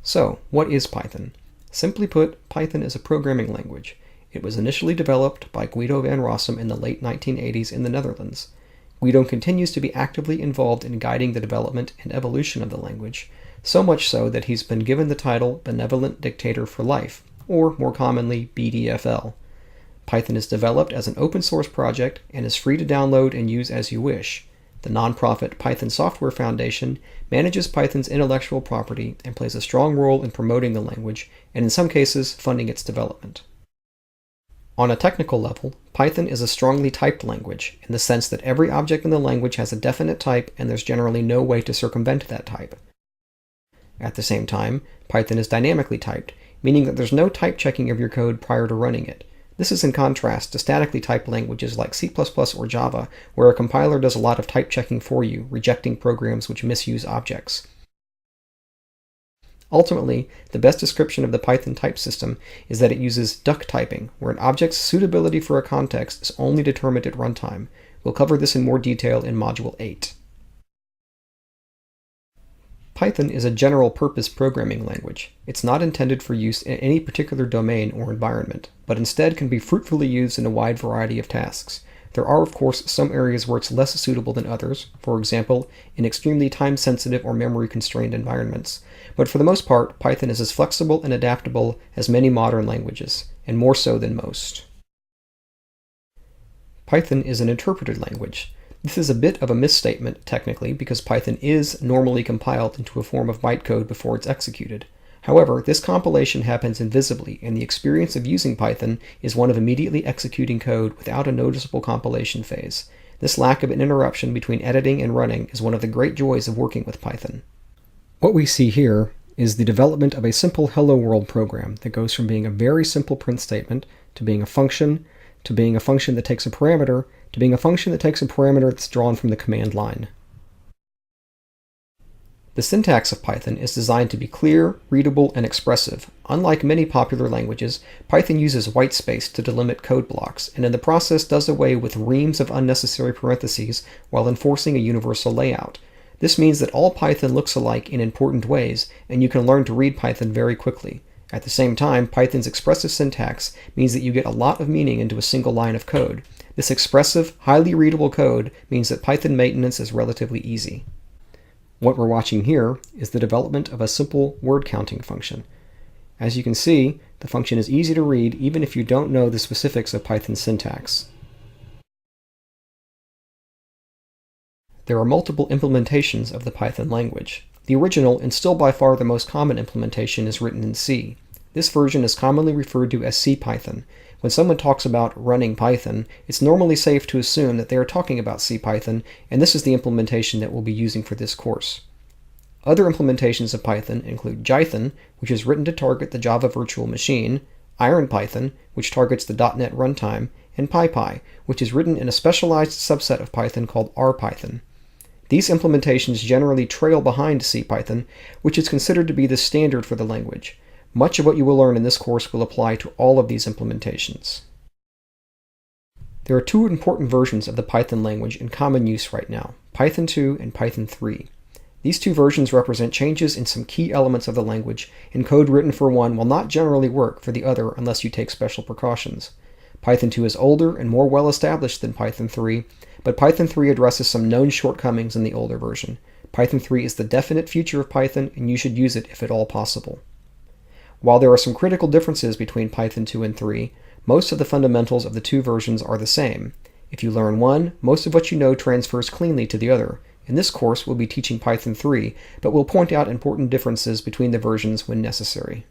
So, what is Python? Simply put, Python is a programming language. It was initially developed by Guido van Rossum in the late 1980s in the Netherlands. Guido continues to be actively involved in guiding the development and evolution of the language, so much so that he's been given the title Benevolent Dictator for Life, or more commonly BDFL. Python is developed as an open source project and is free to download and use as you wish. The nonprofit Python Software Foundation manages Python's intellectual property and plays a strong role in promoting the language, and in some cases, funding its development. On a technical level, Python is a strongly typed language, in the sense that every object in the language has a definite type and there's generally no way to circumvent that type. At the same time, Python is dynamically typed, meaning that there's no type checking of your code prior to running it. This is in contrast to statically typed languages like C++ or Java, where a compiler does a lot of type checking for you, rejecting programs which misuse objects. Ultimately, the best description of the Python type system is that it uses duck typing, where an object's suitability for a context is only determined at runtime. We'll cover this in more detail in Module 8. Python is a general-purpose programming language. It's not intended for use in any particular domain or environment, but instead can be fruitfully used in a wide variety of tasks. There are, of course, some areas where it's less suitable than others, for example, in extremely time-sensitive or memory-constrained environments. But for the most part, Python is as flexible and adaptable as many modern languages, and more so than most. Python is an interpreted language. This is a bit of a misstatement, technically, because Python is normally compiled into a form of bytecode before it's executed. However, this compilation happens invisibly, and the experience of using Python is one of immediately executing code without a noticeable compilation phase. This lack of an interruption between editing and running is one of the great joys of working with Python. What we see here is the development of a simple Hello World program that goes from being a very simple print statement to being a function that takes a parameter, to being a function that takes a parameter that's drawn from the command line. The syntax of Python is designed to be clear, readable, and expressive. Unlike many popular languages, Python uses whitespace to delimit code blocks, and in the process does away with reams of unnecessary parentheses while enforcing a universal layout. This means that all Python looks alike in important ways, and you can learn to read Python very quickly. At the same time, Python's expressive syntax means that you get a lot of meaning into a single line of code. This expressive, highly readable code means that Python maintenance is relatively easy. What we're watching here is the development of a simple word counting function. As you can see, the function is easy to read even if you don't know the specifics of Python's syntax. There are multiple implementations of the Python language. The original, and still by far the most common implementation, is written in C. This version is commonly referred to as CPython. When someone talks about running Python, it's normally safe to assume that they are talking about CPython, and this is the implementation that we'll be using for this course. Other implementations of Python include Jython, which is written to target the Java virtual machine, IronPython, which targets the .NET runtime, and PyPy, which is written in a specialized subset of Python called RPython. These implementations generally trail behind CPython, which is considered to be the standard for the language. Much of what you will learn in this course will apply to all of these implementations. There are two important versions of the Python language in common use right now, Python 2 and Python 3. These two versions represent changes in some key elements of the language, and code written for one will not generally work for the other unless you take special precautions. Python 2 is older and more well established than Python 3, but Python 3 addresses some known shortcomings in the older version. Python 3 is the definite future of Python, and you should use it if at all possible. While there are some critical differences between Python 2 and 3, most of the fundamentals of the two versions are the same. If you learn one, most of what you know transfers cleanly to the other. In this course, we'll be teaching Python 3, but we'll point out important differences between the versions when necessary.